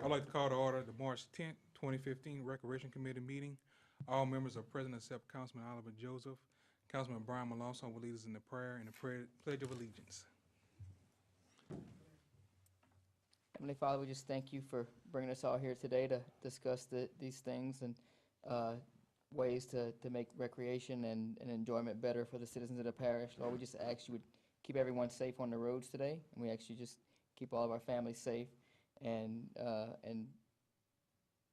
I'd like to call to order the March 10th, 2015 Recreation Committee meeting. All members are present except Councilman Oliver Joseph. Councilman Brian Malonson will lead us in the prayer and the Pledge of Allegiance. Heavenly Father, we just thank you for bringing us all here today to discuss these things and ways to make recreation and enjoyment better for the citizens of the parish. Lord, we just ask you would keep everyone safe on the roads today, and we ask you just keep all of our families safe and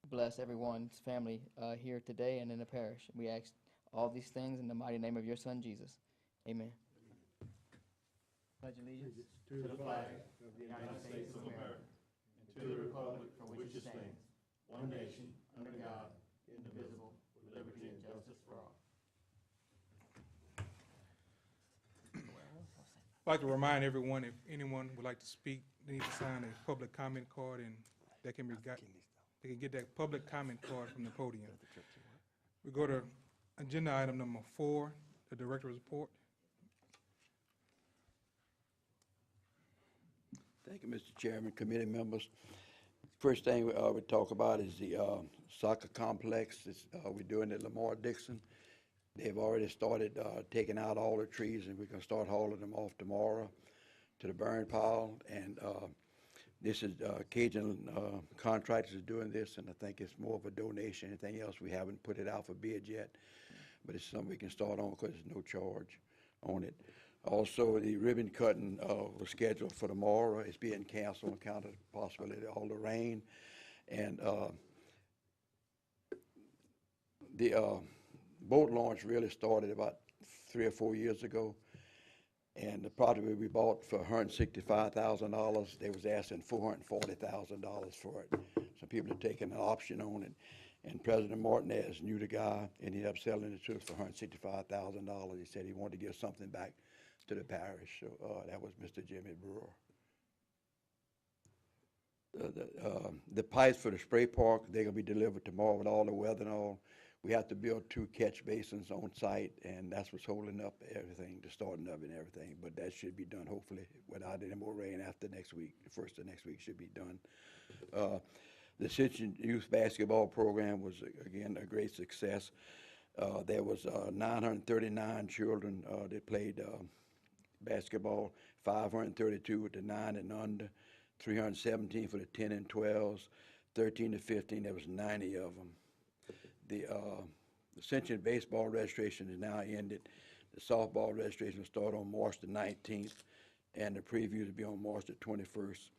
bless everyone's family here today and in the parish. We ask all these things in the mighty name of your Son, Jesus. Amen. Pledge allegiance to the flag of the United States of America and to the republic for which it stands, one nation, under God, indivisible, with liberty and justice for all. I'd like to remind everyone, if anyone would like to speak, they need to sign a public comment card, and they can get that public comment card from the podium. We go to agenda item number 4, the director's report. Thank you, Mr. Chairman, committee members. First thing we talk about is the soccer complex. We're doing at Lamar Dixon. They've already started taking out all the trees, and we can start hauling them off tomorrow to the burn pile. And this is Cajun contractors doing this, and I think it's more of a donation. Anything else, we haven't put it out for bid yet, but it's something we can start on because there's no charge on it. Also, the ribbon cutting was scheduled for tomorrow. It's being canceled on account of the possibility of all the rain. And the boat launch really started about 3 or 4 years ago. And the project we bought for $165,000, they was asking $440,000 for it. Some people are taking an option on it. And President Martinez knew the guy, and he ended up selling it to us for $165,000. He said he wanted to give something back to the parish. So that was Mr. Jimmy Brewer. The pipes for the spray park, they're going to be delivered tomorrow with all the weather and all. We have to build 2 catch basins on site, and that's what's holding up everything, the starting of it and everything. But that should be done, hopefully, without any more rain after next week. The first of next week should be done. The Ascension Youth Basketball Program was, again, a great success. There was 939 children that played basketball, 532 with the 9 and under, 317 for the 10 and 12s, 13 to 15, there was 90 of them. The Ascension baseball registration is now ended. The softball registration will start on March the 19th, and the preview will be on March the 21st.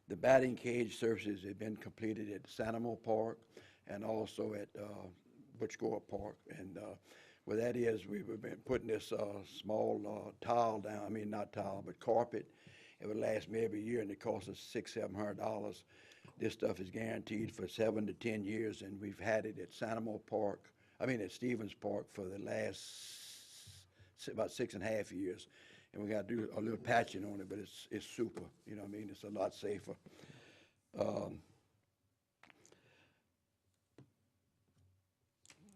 The batting cage services have been completed at Sanamo Park and also at Butchgore Park. And what that is, we've been putting this small tile down, I mean not tile, but carpet. It would last me every year, and it costs us $600-700. This stuff is guaranteed for 7 to 10 years, and we've had it at at Stevens Park for the last about 6.5 years. And we got to do a little patching on it, but it's super, you know what I mean? It's a lot safer.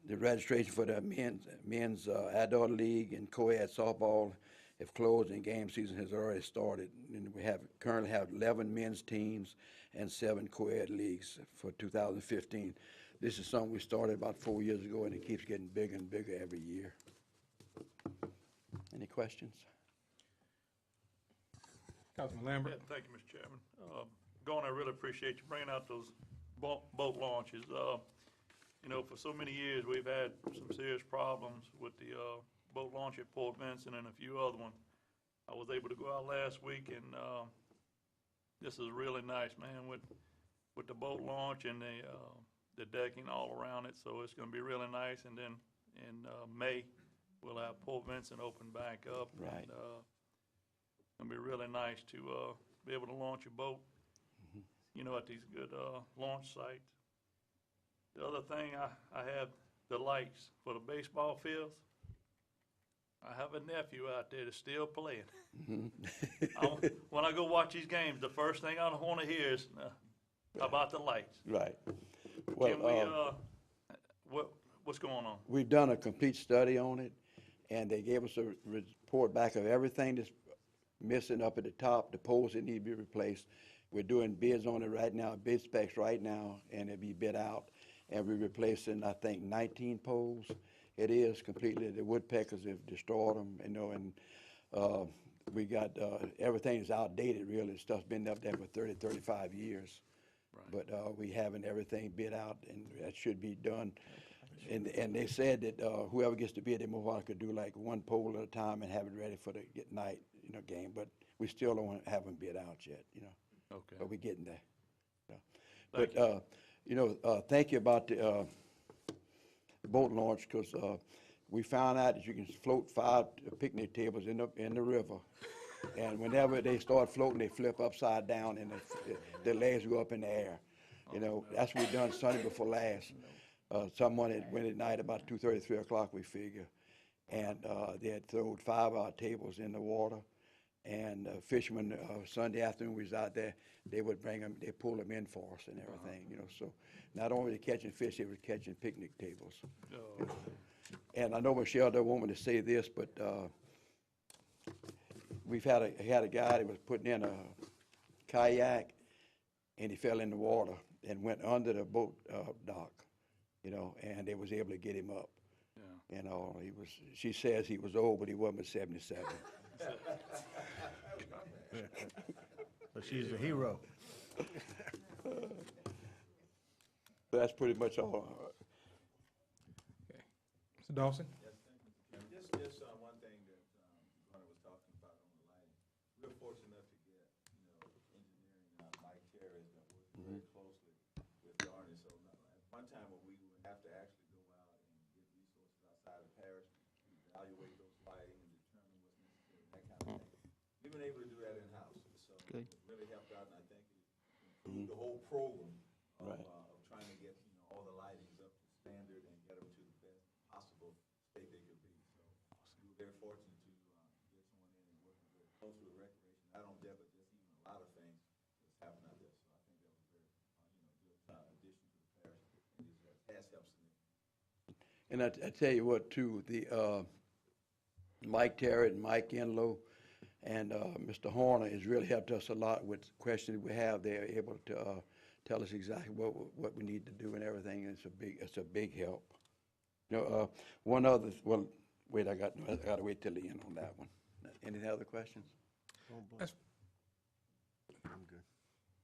The registration for the men's adult league and co-ed softball have closed, and game season has already started. And we currently have 11 men's teams and 7 co-ed leagues for 2015. This is something we started about 4 years ago, and it keeps getting bigger and bigger every year. Any questions? Councilman Lambert. Yeah, thank you, Mr. Chairman. Gordon, I really appreciate you bringing out those boat launches. You know, for so many years, we've had some serious problems with the boat launch at Port Vincent and a few other ones. I was able to go out last week, and this is really nice, man, with the boat launch and the decking all around it. So it's going to be really nice. And then in May, we'll have Port Vincent open back up. Right. And, it's going to be really nice to be able to launch a boat, you know, at these good launch sites. The other thing, I have the lights for the baseball fields. I have a nephew out there that's still playing. When I go watch these games, the first thing I want to hear is about the lights. Right. Well, Can we, what's going on? we've done a complete study on it, and they gave us a report back of everything that's missing up at the top, the poles that need to be replaced. We're doing bids on it right now, bid specs right now, and it'll be bid out. And we're replacing, I think, 19 poles. It is completely, the woodpeckers have destroyed them, you know, and we got, everything is outdated, really. Stuff's been up there for 30, 35 years. But we having everything bid out, and that should be done. And they said that whoever gets to bid, they move on, could do like one pole at a time and have it ready for the night, you know, game. But we still don't have them bid out yet, you know. Okay. But we're getting there. Yeah. Thank But, you know, thank you about the boat launch, because we found out that you can float 5 picnic tables in the river. And whenever they start floating, they flip upside down and the legs go up in the air. You know, that's what we done Sunday before last. Someone had went at night about 2:30, 3 o'clock, we figure. And they had thrown 5 of our tables in the water. And fishermen, Sunday afternoon we was out there, they would bring them, they pull them in for us and everything, you know. So not only they catching fish, they were catching picnic tables. Oh, And I know Michelle don't want me to say this, but we've had a guy that was putting in a kayak, and he fell in the water and went under the boat dock, you know, and they was able to get him up. yeah. You know, she says he was old, but he wasn't but 77. So she's a hero. So that's pretty much all. Mr. Dawson? Just one thing that Gunnar was talking about on the lighting. We're fortunate enough to get, engineering, Mike Terry has been working very closely with Darnie. So at one time when we would have to actually go out and get resources outside of Parish, evaluate those lighting and determine what's necessary, that kind of thing. We've been able to do that in-house. So Good. it's really helped out, and I think it improved the whole program of, Right. of trying to get, all the lightings up to standard and get them to the best possible state they could be. So we were very fortunate to get someone in and working very close with recreation, not only that, but just even a lot of things that's happening out there. So I think that was a very, good addition to the parish, and it has helped significantly. And I tell you what, too, the Mike Terry and Mike Enlow and Mr. Horner has really helped us a lot with questions we have. They're able to tell us exactly what we need to do and everything. And it's a big help. You know, one other. Well, wait, I got to wait till the end on that one. Any other questions? That's- I'm good.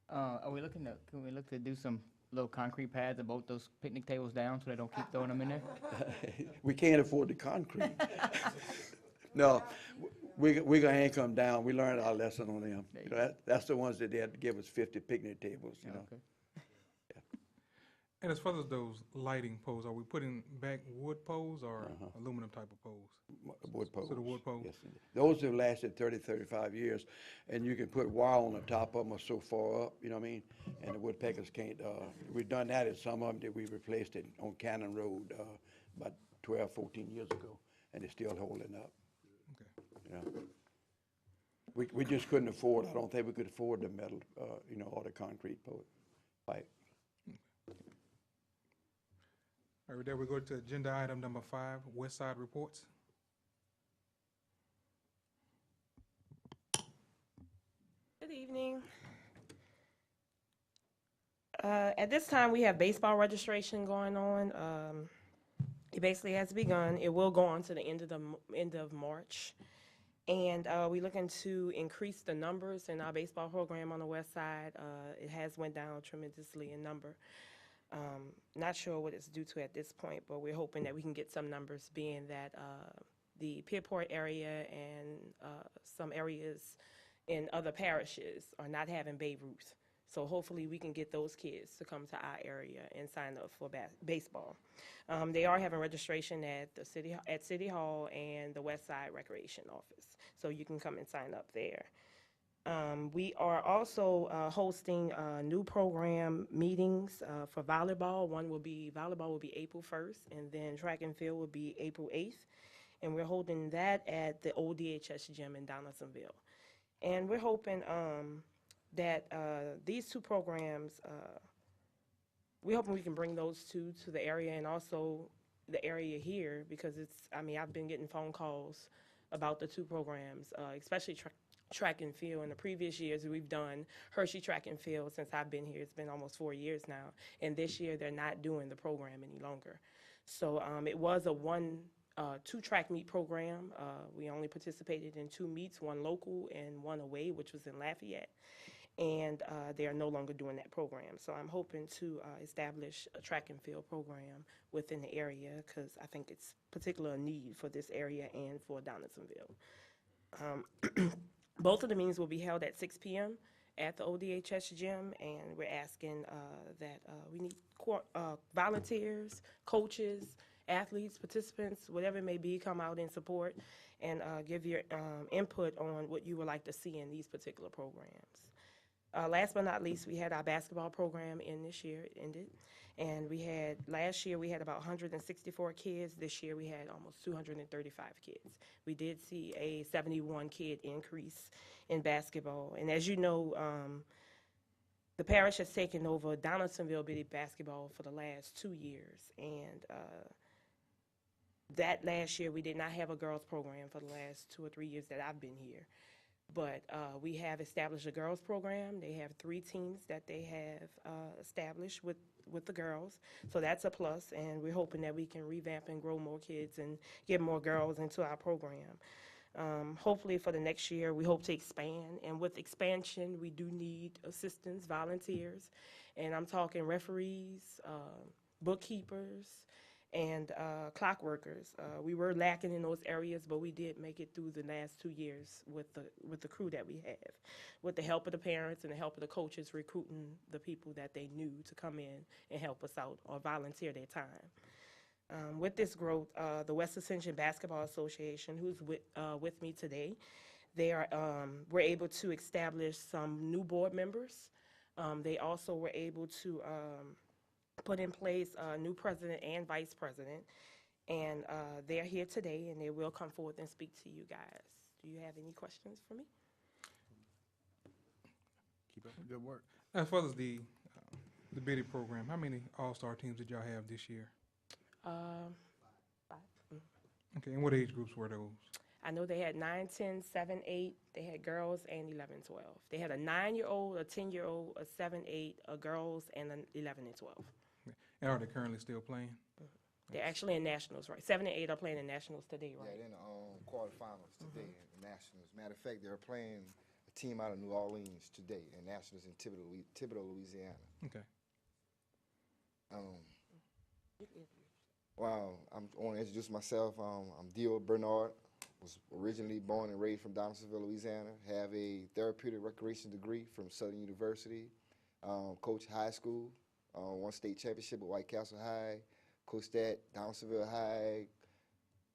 Are we looking to, can we look to do some little concrete pads and bolt those picnic tables down so they don't keep throwing them in there? We can't afford the concrete. No, we're gonna yank them down. We learned our lesson on them. There You you know, that's the ones that they had to give us 50 picnic tables, you know. Okay. And as far as those lighting poles, are we putting back wood poles or aluminum type of poles? Wood poles. So the wood poles? Yes, indeed. Those have lasted 30, 35 years, and you can put wire on the top of them or so far up, you know what I mean? And the woodpeckers can't, we've done that at some of them that we replaced it on Cannon Road about 12, 14 years ago, and they're still holding up. Okay. Yeah. We just couldn't afford, I don't think we could afford the metal, or the concrete pipe. All right, there we go to agenda item number 5, West Side reports. Good evening. At this time, we have baseball registration going on. It basically has begun. It will go on to the end of March. And we're looking to increase the numbers in our baseball program on the west side. It has went down tremendously in number. Not sure what it's due to at this point, but we're hoping that we can get some numbers, being that the Pierpont area and some areas in other parishes are not having Babe Ruth. So hopefully we can get those kids to come to our area and sign up for baseball. They are having registration at the City Hall and the West Side Recreation Office, so you can come and sign up there. We are also hosting new program meetings for volleyball. Volleyball will be April 1st, and then track and field will be April 8th. And we're holding that at the old DHS gym in Donaldsonville. And we're hoping that these two programs, we're hoping we can bring those two to the area and also the area here, because I've been getting phone calls about the two programs, especially track and field. In the previous years, we've done Hershey track and field since I've been here. It's been almost 4 years now. And this year, they're not doing the program any longer. So it was a two track meet program. We only participated in 2 meets, one local and one away, which was in Lafayette. And they are no longer doing that program. So I'm hoping to establish a track and field program within the area because I think it's particular need for this area and for Donaldsonville. Both of the meetings will be held at 6 p.m. at the ODHS gym, and we're asking that we need volunteers, coaches, athletes, participants, whatever it may be, come out and support and give your input on what you would like to see in these particular programs. Last but not least, we had our basketball program in this year, it ended. And last year we had about 164 kids. This year we had almost 235 kids. We did see a 71 kid increase in basketball. And as you know, the parish has taken over Donaldsonville Biddy basketball for the last 2 years. And that last year we did not have a girls program for the last 2 or 3 years that I've been here. But we have established a girls program. They have 3 teams that they have established with the girls. So that's a plus, and we're hoping that we can revamp and grow more kids and get more girls into our program. Hopefully for the next year, we hope to expand. And with expansion, we do need assistants, volunteers. And I'm talking referees, bookkeepers, and clock workers. We were lacking in those areas, but we did make it through the last 2 years with the crew that we have, with the help of the parents and the help of the coaches recruiting the people that they knew to come in and help us out or volunteer their time. With this growth, the West Ascension Basketball Association, who's with me today, were able to establish some new board members. They also were able to put in place a new president and vice president, and they're here today, and they will come forward and speak to you guys. Do you have any questions for me? Keep up the good work. As far as the Biddy program, how many all-star teams did y'all have this year? 5. Okay, and what age groups were those? I know they had 9, 10, 7, 8. They had girls and 11, 12. They had a 9-year-old, a 10-year-old, a 7, 8, a girls, and an 11 and 12. And are they currently still playing? They're actually in nationals, right? 7 and 8 are playing in nationals today, right? Yeah, they're in the quarterfinals today in the Nationals. Matter of fact, they're playing a team out of New Orleans today in Nationals in Thibodaux, Louisiana. Okay. Well, I want to introduce myself. I'm Dio Bernard. Was originally born and raised from Donaldsonville, Louisiana. Have a therapeutic recreation degree from Southern University. Coach high school. Won state championship at White Castle High. Coached at Donaldsonville High.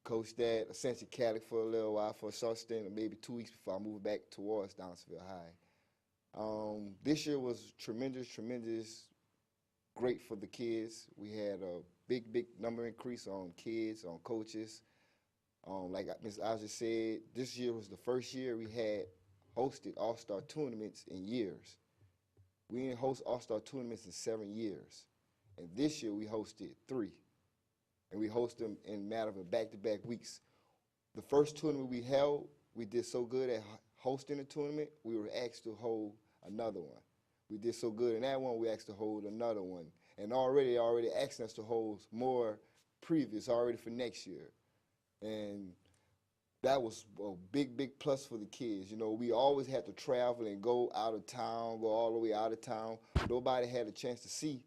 Coached at Ascension Catholic for a little while, for a short stint, maybe 2 weeks before I moved back towards Donaldsonville High. This year was tremendous, great for the kids. We had a big number increase on kids, on coaches. Like Ms. Aja said, this year was the first year we had hosted all-star tournaments in years. We didn't host all-star tournaments in 7 years. And this year we hosted 3. And we host them in a matter of back-to-back weeks. The first tournament we held, we did so good at hosting the tournament, we were asked to hold another one. We did so good in that one, we asked to hold another one. And already asking us to hold more previous already for next year. And that was a big plus for the kids. You know, we always had to travel and go out of town, go all the way out of town. Nobody had a chance to see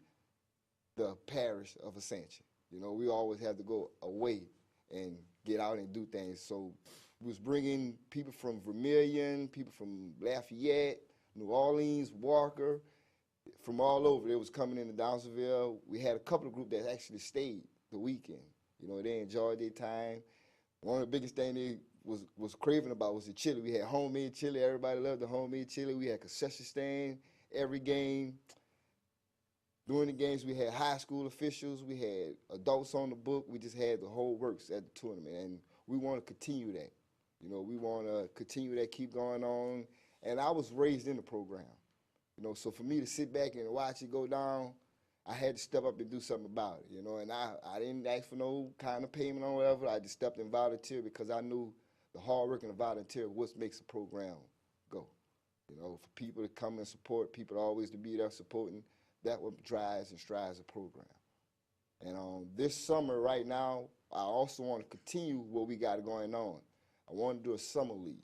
the parish of Ascension. You know, we always had to go away and get out and do things. So we was bringing people from Vermilion, people from Lafayette, New Orleans, Walker, from all over. They was coming into Donaldsonville. We had a couple of groups that actually stayed the weekend. You know, they enjoyed their time. One of the biggest things they was craving about was the chili. We had homemade chili. Everybody loved the homemade chili. We had concession stand every game. During the games, we had high school officials. We had adults on the book. We just had the whole works at the tournament, and we want to continue that. You know, we want to continue that, keep going on. And I was raised in the program. You know, so for me to sit back and watch it go down, I had to step up and do something about it, you know, and I didn't ask for no kind of payment or whatever. I just stepped in volunteer because I knew the hard work and the volunteer what makes a program You know, for people to come and support, people always to be there supporting, that what drives and strives the program. And this summer right now, I also want to continue what we got going on. I want to do a summer league.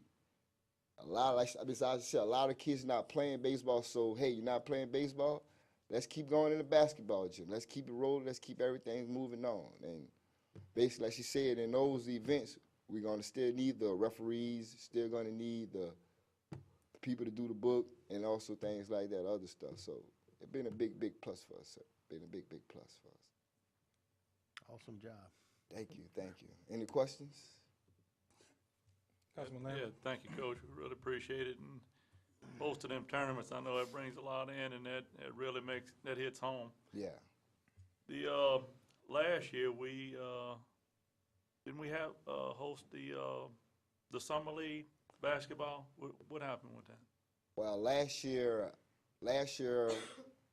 A lot, like besides I said, a lot of kids not playing baseball, so hey, you're not playing baseball? Let's keep going in the basketball gym. Let's keep it rolling. Let's keep everything moving on. And basically, like she said, in those events, we're going to still need the referees, still going to need the people to do the book, and also things like that, other stuff. So it's been a big, big plus for us, sir. Been a big, big plus for us. Awesome job. Thank you, thank you. Any questions? Councilman Yeah, Lambert? thank you, Coach. We really appreciate it. And most of them tournaments, I know it brings a lot in, and that really that hits home. Yeah. The, last year, didn't we have, host the Summer League basketball? What happened with that? Well, last year,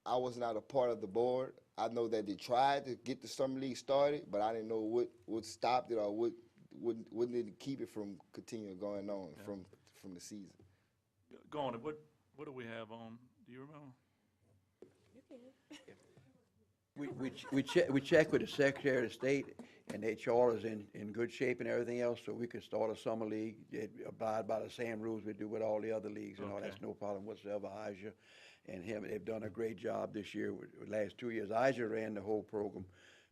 I was not a part of the board. I know that they tried to get the summer league started, but I didn't know what stopped it or what did keep it from continuing going on from the season. Go on, what do we have on? Do you remember? We check with the Secretary of State, and their charter's in good shape and everything else, so we could start a summer league. It abide by the same rules we do with all the other leagues and all. Okay. That's no problem whatsoever. Aja and him, they've done a great job this year. With last 2 years, Aja ran the whole program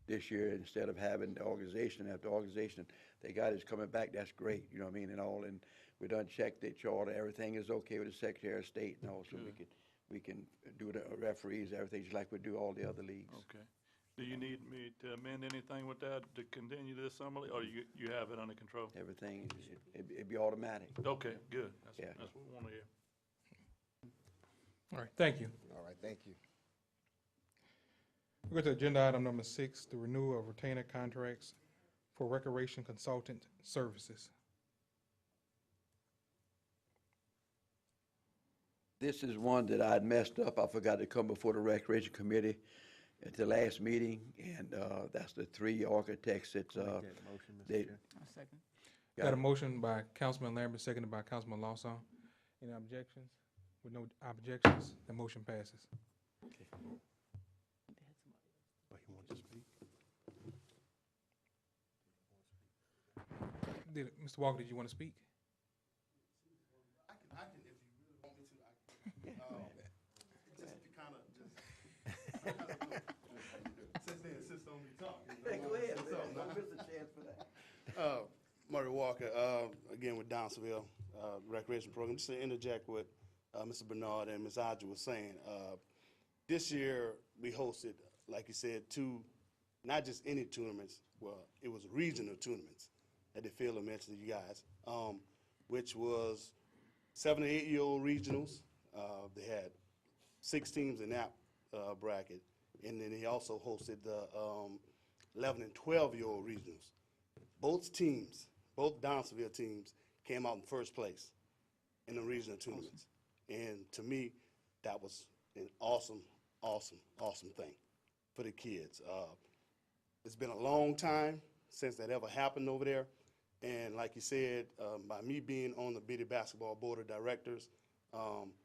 this year instead of having the organization. After organization, they got us coming back. That's great, you know what I mean, and all. And we done checked their charter. Everything is okay with the Secretary of State and all, so we can do the referees, everything just like we do all the other leagues. Okay. Do you need me to amend anything with that to continue this summer league, or you have it under control? Everything, it'd be automatic. Okay, good. Yeah. That's what we want to hear. All right, thank you. All right, thank you. We go to agenda item number 6, the renewal of retainer contracts for recreation consultant services. This is one that I had messed up. I forgot to come before the Recreation Committee at the last meeting, and that's the 3 architects that Make that motion, Mr. they- Chair. A second. Got a motion by Councilman Lambert, seconded by Councilman Lawson. Any objections? With no objections, the motion passes. Oh, you want to speak? Mr. Walker, did you want to speak? I can, if you really want me to, I can. Just to kind of since they insist on me talking. Go ahead, man. Don't miss a chance for that. Murray Walker, again with Downsville Recreation Program. Just to interject what Mr. Bernard and Ms. Aja was saying. This year, we hosted, like you said, 2, not just any tournaments, well, it was regional tournaments that they failed to mention to you guys, which was 7 to 8-year-old regionals. They had 6 teams in that bracket, and then he also hosted the 11 and 12-year-old regionals. Both teams, both Downsville teams, came out in first place in the regional tournaments. And to me, that was an awesome, awesome, awesome thing for the kids. It's been a long time since that ever happened over there. And like you said, by me being on the Biddy Basketball Board of Directors,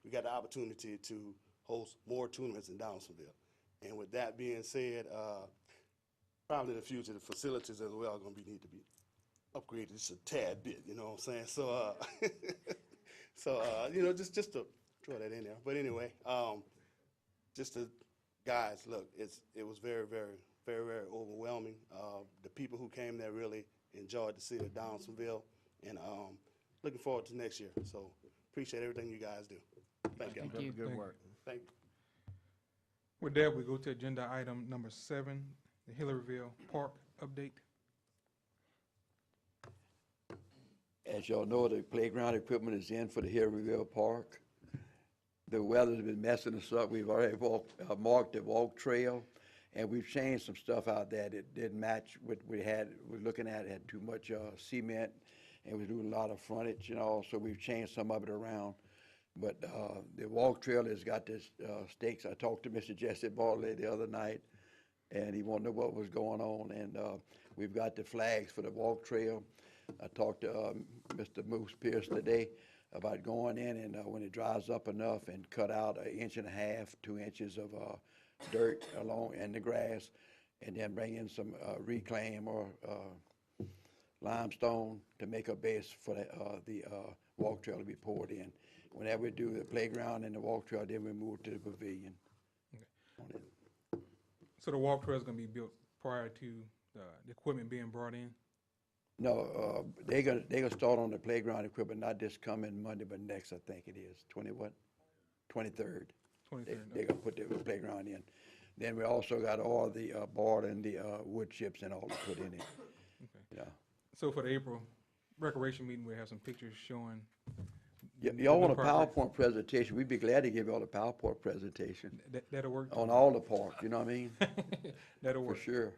we got the opportunity to host more tournaments in Downsville. And with that being said, probably in the future, the facilities as well are going to need to be upgraded just a tad bit, you know what I'm saying? So, you know, just to throw that in there. But anyway, just to, guys, look, it was very, very, very, very overwhelming. The people who came there really enjoyed the city of Downsville, and looking forward to next year. So appreciate everything you guys do. Thank you. Thank you. Good work. Thank you. With that, we go to agenda item number 7, the Hillaryville Park update. As y'all know, the playground equipment is in for the Hillaryville Park. The weather's been messing us up. We've already marked the walk trail, and we've changed some stuff out there that didn't match what we had. We're looking at it had too much cement, and we're doing a lot of frontage and all, so we've changed some of it around. But the walk trail has got this stakes. I talked to Mr. Jesse Bartley the other night, and he wanted to know what was going on. And we've got the flags for the walk trail. I talked to Mr. Moose Pierce today. about going in and when it dries up enough and cut out 1.5 inches, 2 inches of dirt along in the grass, and then bring in some reclaim or limestone to make a base for the walk trail to be poured in. Whenever we do the playground and the walk trail, then we move to the pavilion. On it. So the walk trail is gonna be built prior to the equipment being brought in? No, they gonna start on the playground equipment, not this coming Monday, but next, I think it is, 23rd. 23rd. They're gonna put the playground in. Then we also got all the board and the wood chips and all to put in it. Okay. Yeah. So for the April recreation meeting, we'll have some pictures showing. Y'all want a the progress. PowerPoint presentation, we'd be glad to give y'all a PowerPoint presentation That'll work? on all the parks, you know what I mean? That'll For work. sure.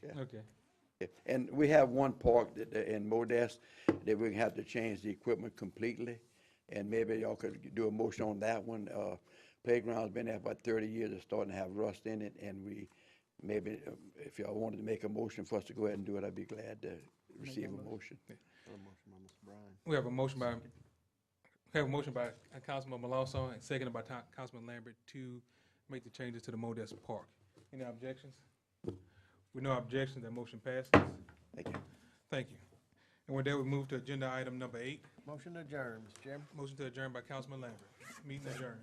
Okay. Yeah. And we have one park that, in Modest that we have to change the equipment completely, and maybe y'all could do a motion on that one. Playground's been there about 30 years, it's starting to have rust in it, and we, maybe, if y'all wanted to make a motion for us to go ahead and do it, I'd be glad to receive a motion. We have a motion by Councilman Malonzo and seconded by Councilman Lambert to make the changes to the Modest Park. Any objections? With no objections, that motion passes. Thank you. Thank you. And with that, we move to agenda item number 8. Motion adjourned, Mr. Chairman. Motion to adjourn by Councilman Lambert. Meeting adjourned.